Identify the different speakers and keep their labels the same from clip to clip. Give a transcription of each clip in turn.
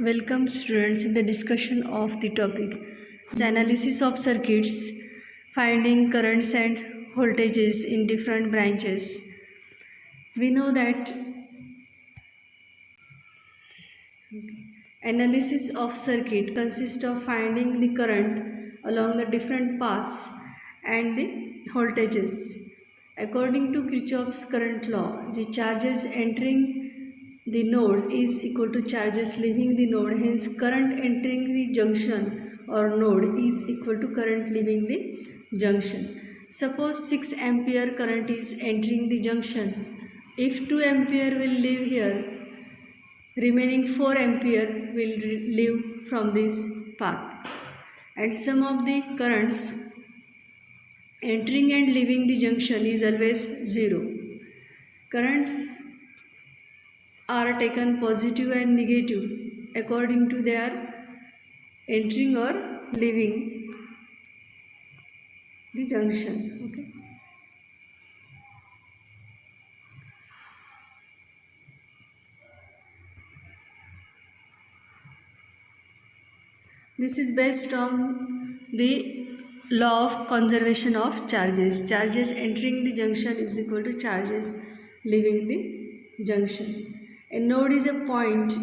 Speaker 1: Welcome students in the discussion of the topic the analysis of circuits, finding currents and voltages in different branches. We know that analysis of circuit consists of finding the current along the different paths and the voltages. According to Kirchhoff's current law, the charges entering the node is equal to charges leaving the node. Hence, current entering the junction or node is equal to current leaving the junction. Suppose 6 ampere current is entering the junction. If 2 ampere will leave here, remaining 4 ampere will leave from this path. And sum of the currents entering and leaving the junction is always 0. Currents are taken positive and negative according to their entering or leaving the junction. Okay. This is based on the law of conservation of charges. Charges entering the junction is equal to charges leaving the junction. A node is a point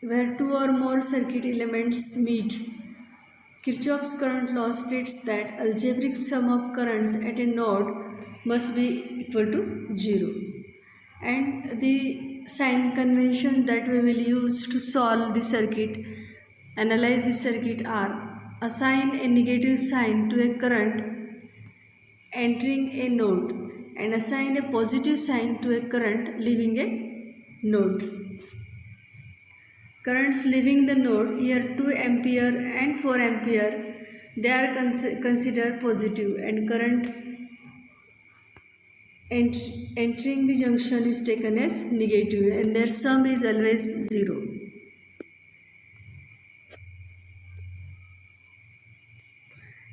Speaker 1: where two or more circuit elements meet. Kirchhoff's current law states that algebraic sum of currents at a node must be equal to 0. And the sign conventions that we will use to solve the circuit, analyze the circuit are: assign a negative sign to a current entering a node and assign a positive sign to a current leaving a node. Currents leaving the node, here 2 ampere and 4 ampere, they are considered positive, and current entering the junction is taken as negative, and their sum is always 0.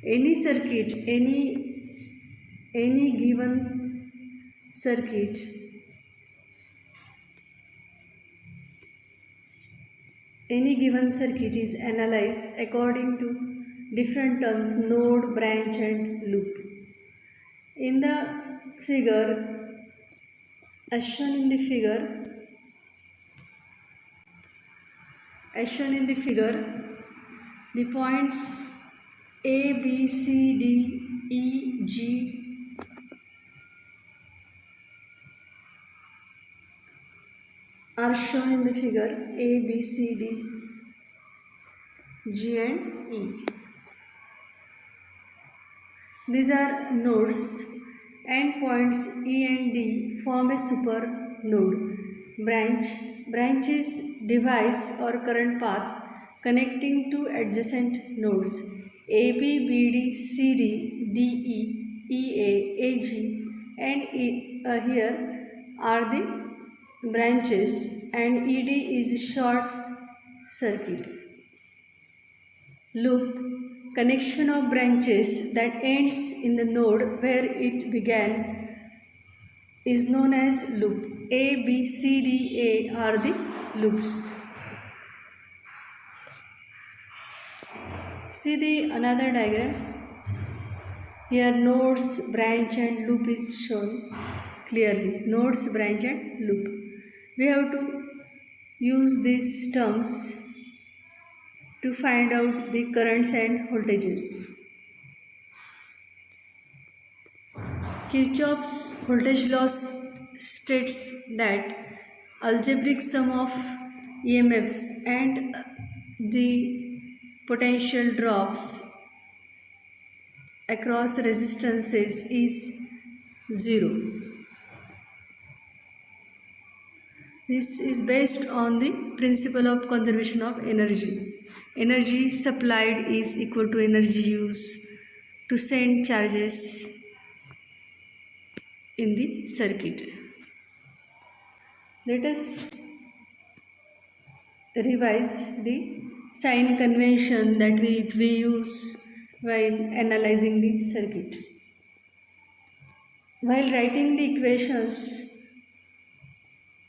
Speaker 1: Any circuit, any given circuit is analyzed according to different terms: node, branch and loop. In the figure, as shown in the figure, the points A, B, C, D, E, G are shown in the figure: A, B, C, D, G and E. These are nodes, and points E and D form a super node. Branch is device or current path connecting two adjacent nodes A, B, B, D, C, D, D, E, E, A, A, G, and here are the branches, and ED is short circuit. Loop, connection of branches that ends in the node where it began, is known as loop. A, B, C, D, A are the loops. See the another diagram. Here nodes, branch and loop is shown clearly. Nodes, branch and loop. We have to use these terms to find out the currents and voltages. Kirchhoff's voltage law states that algebraic sum of EMFs and the potential drops across resistances is 0. This is based on the principle of conservation of energy. Energy supplied is equal to energy used to send charges in the circuit. Let us revise the sign convention that we use while analyzing the circuit. While writing the equations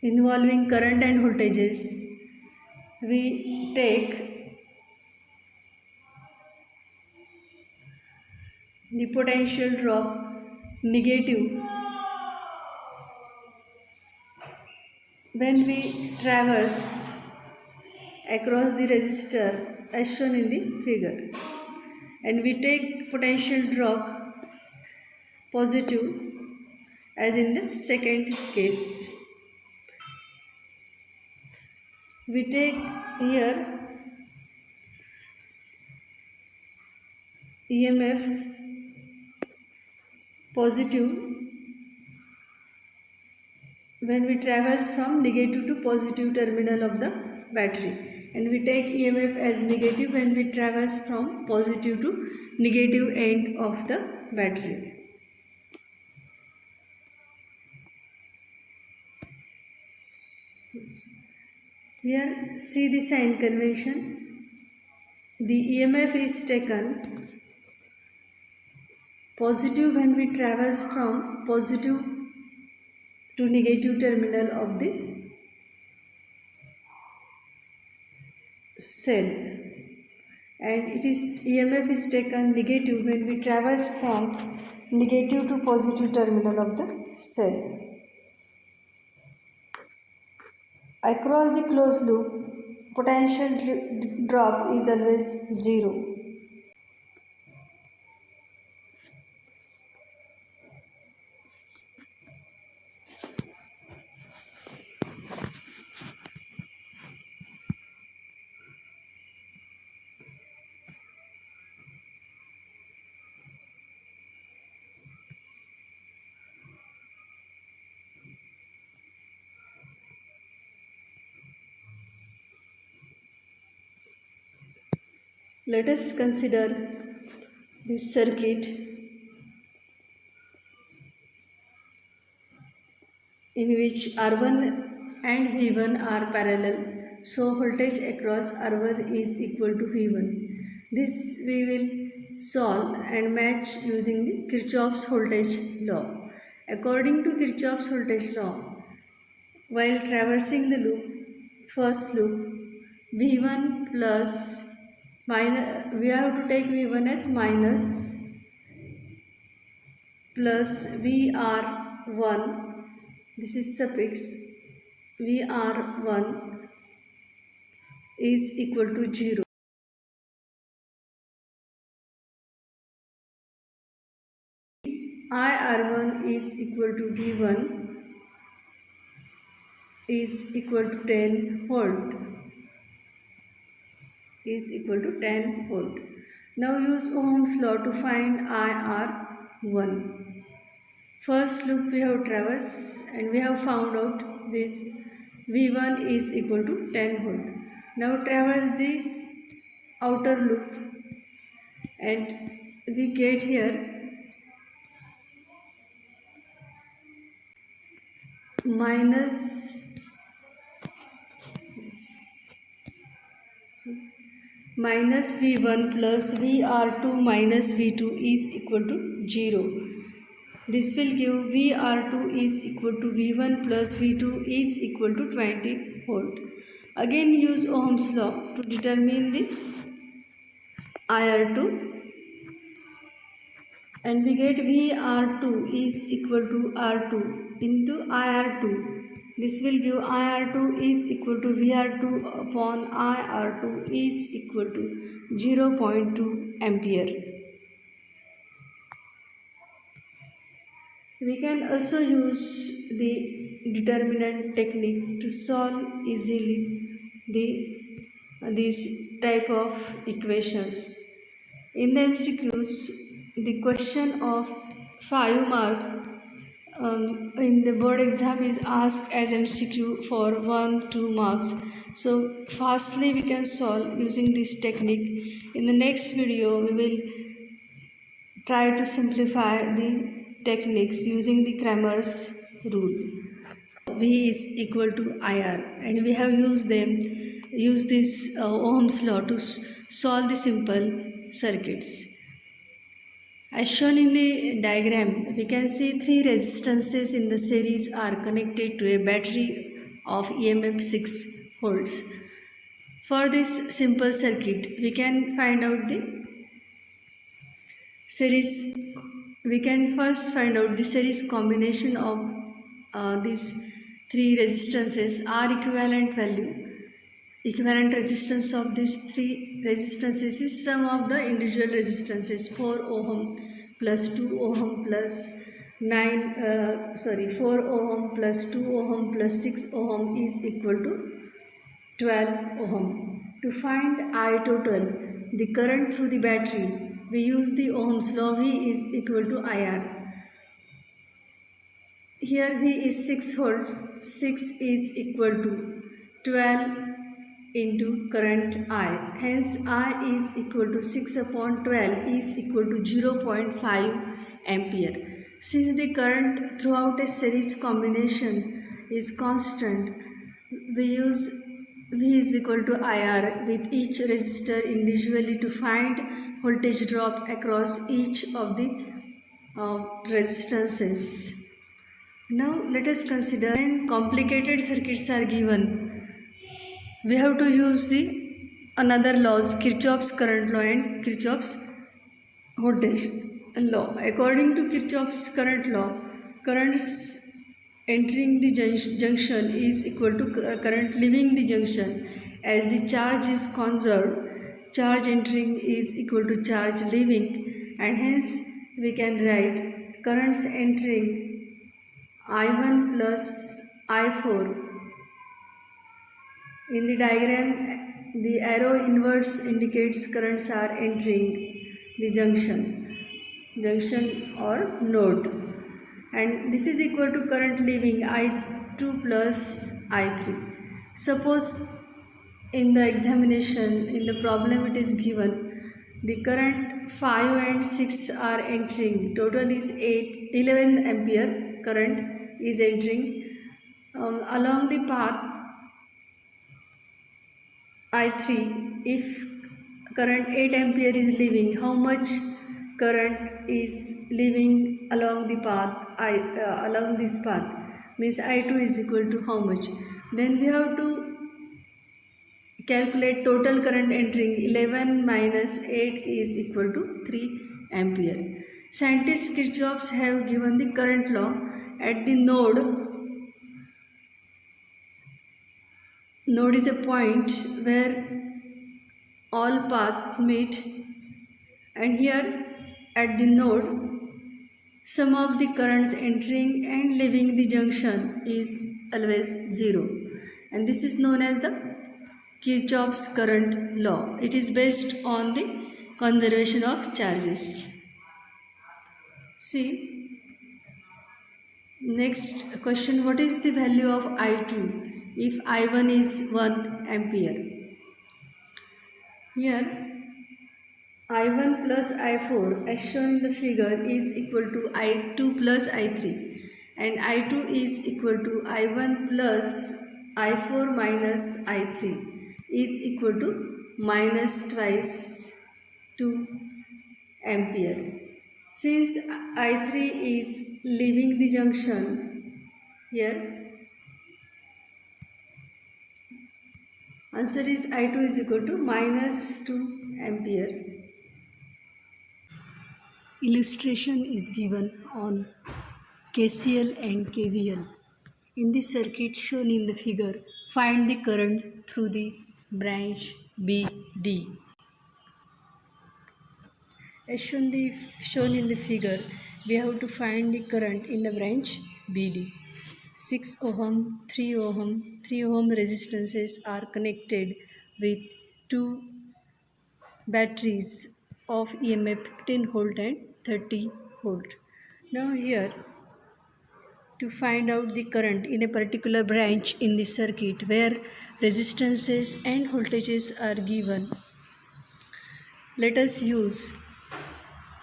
Speaker 1: involving current and voltages, we take the potential drop negative when we traverse across the resistor as shown in the figure, and we take potential drop positive as in the second case. We take here EMF positive when we traverse from negative to positive terminal of the battery, and we take EMF as negative when we traverse from positive to negative end of the battery. Here see the sign convention. The EMF is taken positive when we traverse from positive to negative terminal of the cell, and it is EMF is taken negative when we traverse from negative to positive terminal of the cell. Across the closed loop, potential drop is always zero. Let us consider this circuit in which R1 and V1 are parallel, so voltage across R1 is equal to V1. This we will solve and match using the Kirchhoff's voltage law. According to Kirchhoff's voltage law, while traversing the loop, first loop, V1 plus minus, we have to take V1 as minus plus VR1, this is suffix, VR1 is equal to 0. IR1 is equal to V1 is equal to 10 volt, is equal to 10 volt. Now use Ohm's law to find IR1. First loop we have traversed and we have found out this V1 is equal to 10 volt. Now traverse this outer loop and we get here minus V1 plus VR2 minus V2 is equal to 0. This will give VR2 is equal to V1 plus V2 is equal to 20 volt. Again use Ohm's law to determine the IR2, and we get VR2 is equal to R2 into IR2. This will give IR2 is equal to VR2 upon IR2 is equal to 0.2 ampere. We can also use the determinant technique to solve easily these type of equations. In the MCQs, the question of 5 mark in the board exam is asked as MCQ for 1-2 marks. So fastly we can solve using this technique. In the next video we will try to simplify the techniques using the Cramer's rule. V is equal to IR, and we have used this Ohm's law to solve the simple circuits. As shown in the diagram, we can see 3 resistances in the series are connected to a battery of EMF 6 volts. For this simple circuit, we can find out the series. We can first find out the series combination of these three resistances are equivalent value. Equivalent resistance of these three resistances is sum of the individual resistances 4 ohm plus 2 ohm plus 4 ohm plus 2 ohm plus 6 ohm is equal to 12 ohm. To find I total, the current through the battery, we use the Ohm's law. V is equal to IR. Here V is 6 volt. 6 is equal to 12 into current I. Hence I is equal to 6 upon 12 is equal to 0.5 ampere. Since the current throughout a series combination is constant, we use V is equal to IR with each resistor individually to find voltage drop across each of the resistances. Now let us consider when complicated circuits are given, we have to use the another laws, Kirchhoff's current law and Kirchhoff's voltage law. According to Kirchhoff's current law, currents entering the junction is equal to current leaving the junction. As the charge is conserved, charge entering is equal to charge leaving, and hence we can write currents entering I1 plus I4. In the diagram, the arrow inverse indicates currents are entering the junction or node, and this is equal to current leaving I2 plus I3. Suppose in the examination, in the problem it is given, the current 5 and 6 are entering, total is 11 ampere current is entering along the path I3. If current 8 ampere is leaving, how much current is leaving along the path along this path, means I2 is equal to how much. Then we have to calculate total current entering. 11 minus 8 is equal to 3 ampere. Scientists Kirchhoffs have given the current law at the node. Node is a point where all paths meet, and here at the node sum of the currents entering and leaving the junction is always 0, and this is known as the Kirchhoff's current law. It is based on the conservation of charges. See, next question, what is the value of I2 if I1 is 1 ampere? Here I1 plus I4 as shown in the figure is equal to I2 plus I3, and I2 is equal to I1 plus I4 minus I3 is equal to minus twice 2 ampere. Since I3 is leaving the junction, here answer is I2 is equal to minus 2 ampere. Illustration is given on KCL and KVL. In the circuit shown in the figure, find the current through the branch BD. As shown in the figure, we have to find the current in the branch BD. 6 ohm, 3 ohm, 3 ohm resistances are connected with two batteries of EMF 15 volt and 30 volt. Now here, to find out the current in a particular branch in the circuit where resistances and voltages are given, let us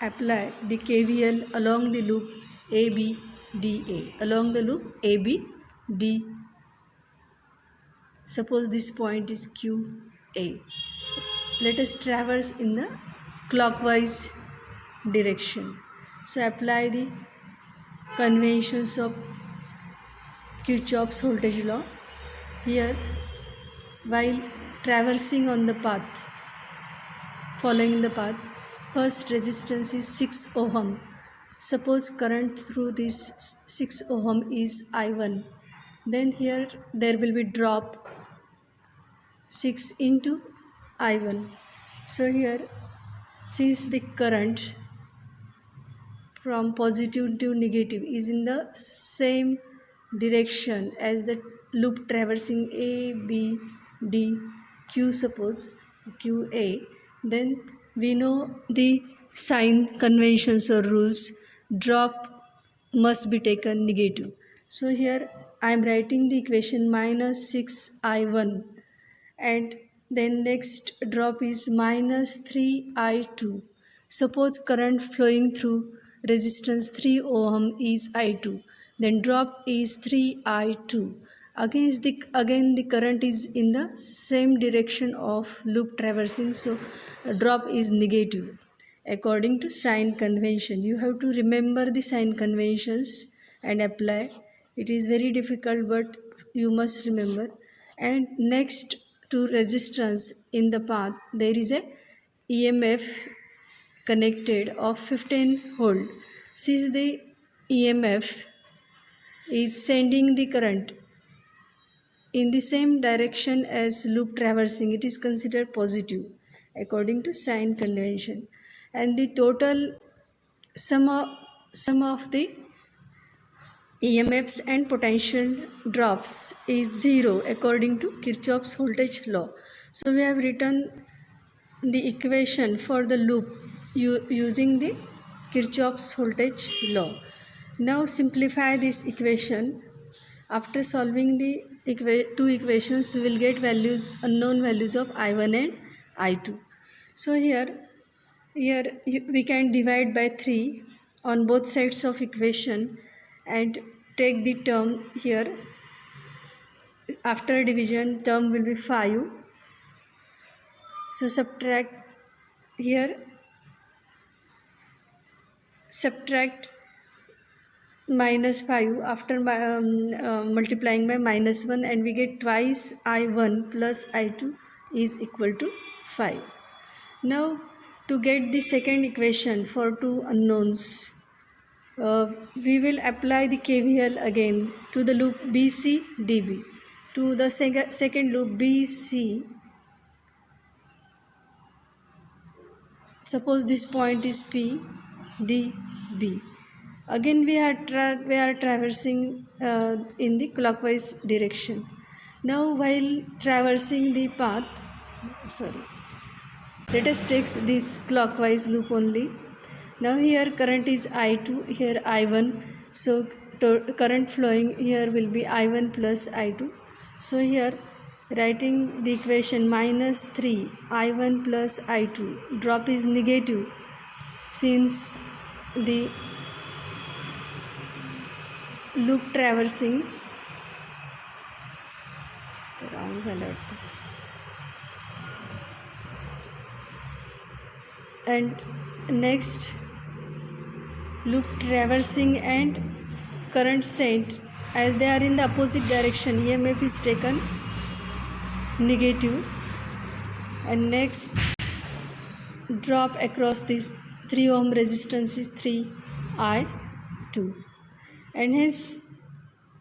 Speaker 1: apply the KVL along the loop ABDA. Along the loop ABD, suppose this point is QA. Let us traverse in the clockwise direction. So apply the conventions of Kirchhoff's voltage law. Here, while traversing on the path, following the path. First resistance is 6 ohm. Suppose current through this 6 ohm is I1. Then here there will be drop 6 into I1. So here, since the current from positive to negative is in the same direction as the loop traversing A, B, D, Q, suppose QA, then we know the sign conventions or rules. Drop must be taken negative. So here I am writing the equation minus 6I1, and then next drop is minus 3I2. Suppose current flowing through resistance 3 ohm is I2, then drop is 3I2. Again the current is in the same direction of loop traversing, so drop is negative. According to sign convention, you have to remember the sign conventions and apply. It is very difficult, but you must remember. And next to resistance in the path, there is a EMF connected of 15 volt. Since the EMF is sending the current in the same direction as loop traversing, it is considered positive according to sign convention. And the total sum of the EMFs and potential drops is zero according to Kirchhoff's voltage law. So we have written the equation for the loop using the Kirchhoff's voltage law. Now simplify this equation. After solving the two equations, we will get unknown values of I1 and I2. So here we can divide by 3 on both sides of equation and take the term here. After division, term will be 5. So subtract minus 5 after multiplying by minus 1, and we get twice I1 plus I2 is equal to 5. Now to get the second equation for two unknowns, we will apply the KVL again to the loop BC DB. To the second loop BC, suppose this point is P, D, B. Again we are traversing in the clockwise direction. Now while traversing the path, let us take this clockwise loop only. Now here current is I2, here I1. So current flowing here will be I1 plus I2. So here writing the equation minus 3 I1 plus I2. Drop is negative since the loop traversing. And next loop traversing and current sent, as they are in the opposite direction, EMF is taken negative. And next drop across this 3 ohm resistance is 3I2. And hence,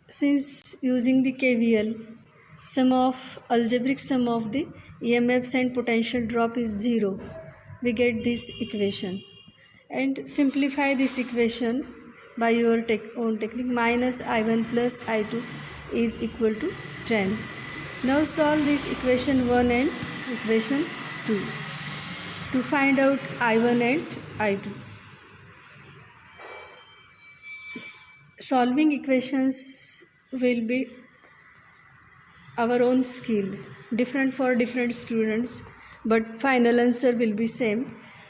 Speaker 1: since using the KVL, algebraic sum of the EMFs and potential drop is 0, we get this equation. And simplify this equation by your own technique. Minus I1 plus I2 is equal to 10. Now solve this equation 1 and equation 2 to find out I1 and I2. Solving equations will be our own skill, different for different students, but final answer will be same.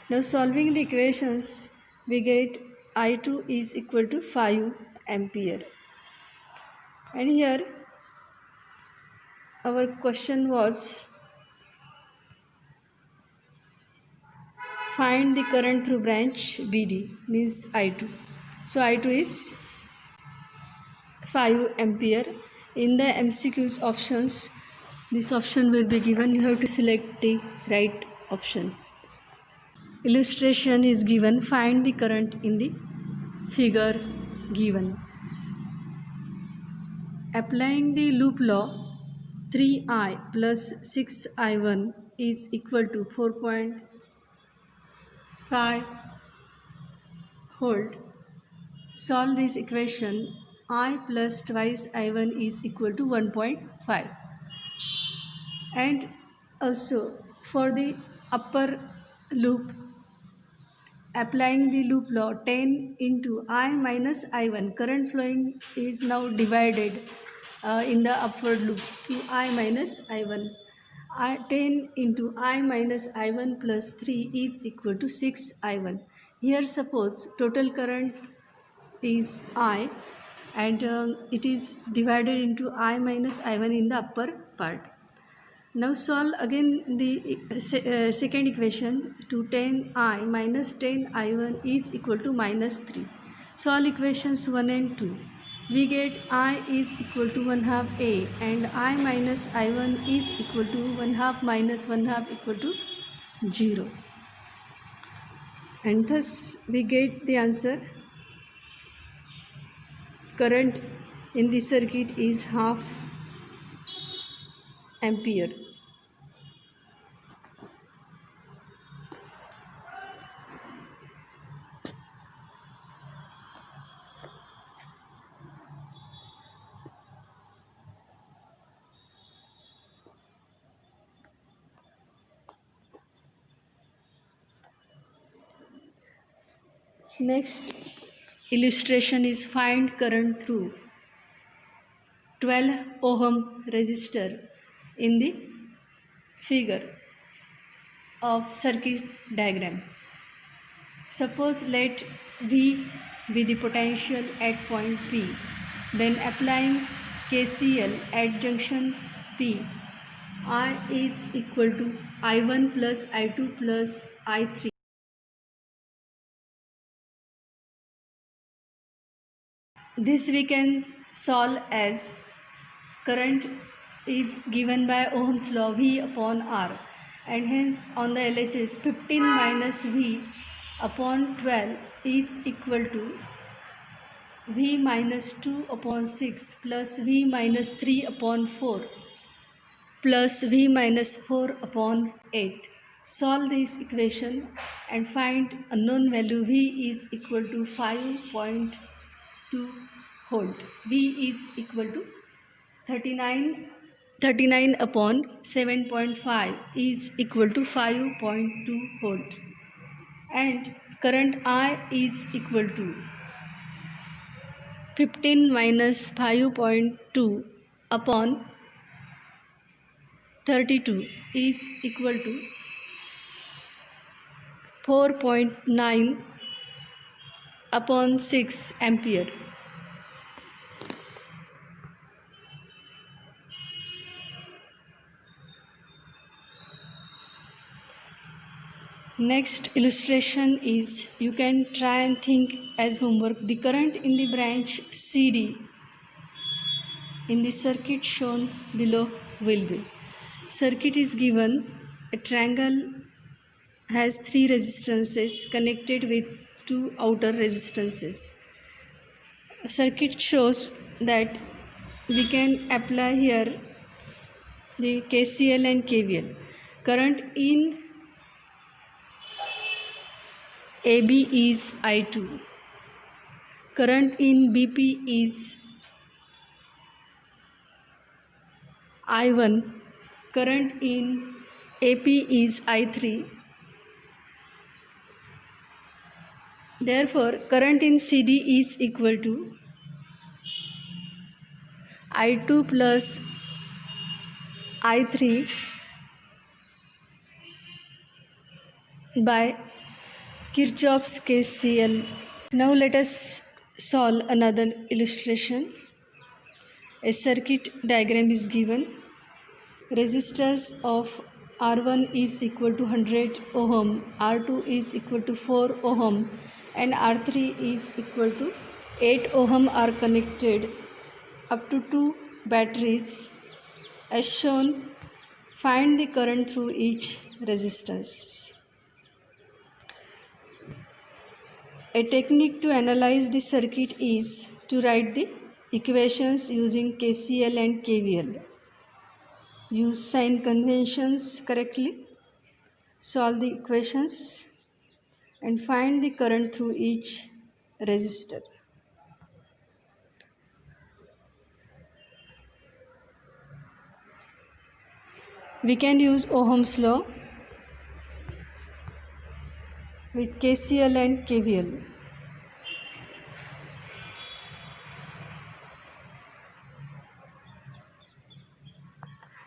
Speaker 1: Now solving the equations, we get I2 is equal to 5 ampere. And here our question was, find the current through branch BD, means I2. So I2 is 5 ampere. In the MCQ's options, This option will be given. You have to select the right option. Illustration is given. Find the current in the figure given. Applying the loop law, 3I plus 6I1 is equal to 4.5 volt. Solve this equation. I plus twice I1 is equal to 1.5. And also for the upper loop, applying the loop law, 10 into I minus I1, current flowing is now divided in the upward loop to I minus I1. 10 into I minus I1 plus 3 is equal to 6I1. Here suppose total current is I, and it is divided into I minus I1 in the upper part. Now solve again the second equation. To 10I minus 10I1 is equal to minus 3. Solve equations 1 and 2. We get I is equal to 1 half A and I minus I1 is equal to 1 half minus 1 half equal to 0. And thus we get the answer. Current in the circuit is half ampere. Next illustration is find current through 12 ohm resistor in the figure of circuit diagram. Suppose let V be the potential at point P, then applying KCL at junction P, I is equal to I1 plus I2 plus I3. This we can solve as current is given by Ohm's law V upon R, and hence on the LHS 15 minus V upon 12 is equal to V minus 2 upon 6 plus V minus 3 upon 4 plus V minus 4 upon 8. Solve this equation and find unknown value. V is equal to 5.2 volt. V is equal to 39 upon 7.5 is equal to 5.2 volt. And current I is equal to 15 minus 5.2 upon 32 is equal to 4.9 upon 6 ampere. Next illustration is, you can try and think as homework. The current in the branch CD in the circuit shown below will be. Circuit is given. A triangle has 3 resistances connected with 2 outer resistances. A circuit shows that we can apply here the KCL and KVL. Current in AB is I2. Current in BP is I1. Current in AP is I3. Therefore, current in CD is equal to I2 plus I3 by Kirchhoff's KCL. Now let us solve another illustration. A circuit diagram is given. Resistors of R1 is equal to 100 ohm, R2 is equal to 4 ohm, and R3 is equal to 8 ohm are connected up to 2 batteries as shown Find the current through each resistance. A technique to analyze the circuit is to write the equations using KCL and KVL. Use sign conventions correctly, solve the equations, and find the current through each resistor. We can use Ohm's law with KCL and KVL.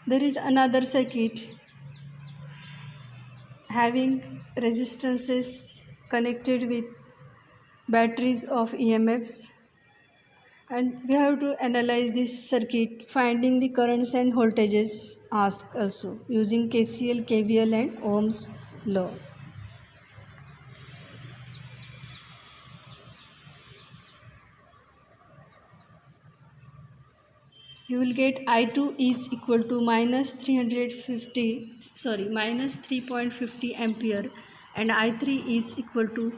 Speaker 1: There is another circuit having resistances connected with batteries of EMFs, and we have to analyze this circuit, finding the currents and voltages asked also using KCL, KVL and Ohm's law. You will get I2 is equal to minus 3.50 ampere, and I3 is equal to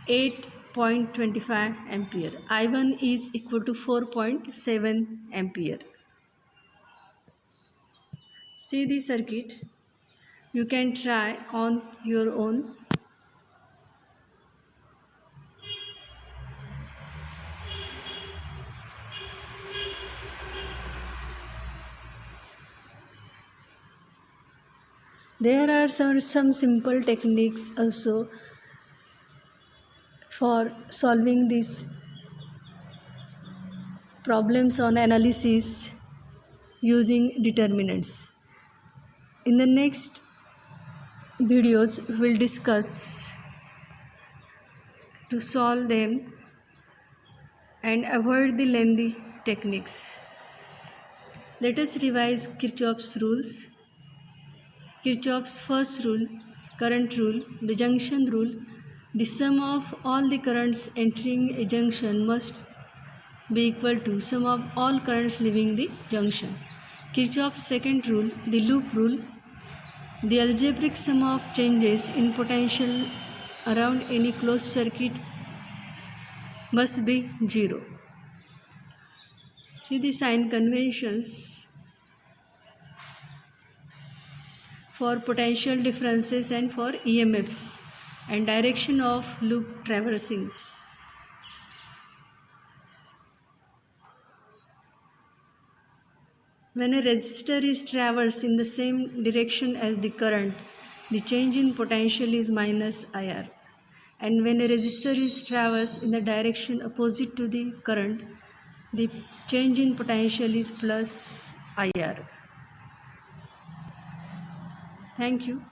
Speaker 1: 8.25 ampere. I1 is equal to 4.7 ampere. See the circuit. You can try on your own. There are some simple techniques also for solving these problems on analysis using determinants. In the next videos, we'll discuss to solve them and avoid the lengthy techniques. Let us revise Kirchhoff's rules. Kirchhoff's first rule, current rule, the junction rule. The sum of all the currents entering a junction must be equal to sum of all currents leaving the junction. Kirchhoff's second rule, the loop rule. The algebraic sum of changes in potential around any closed circuit must be 0. See the sign conventions for potential differences and for EMFs and direction of loop traversing. When a resistor is traversed in the same direction as the current, the change in potential is minus IR. And when a resistor is traversed in the direction opposite to the current, the change in potential is plus IR. Thank you.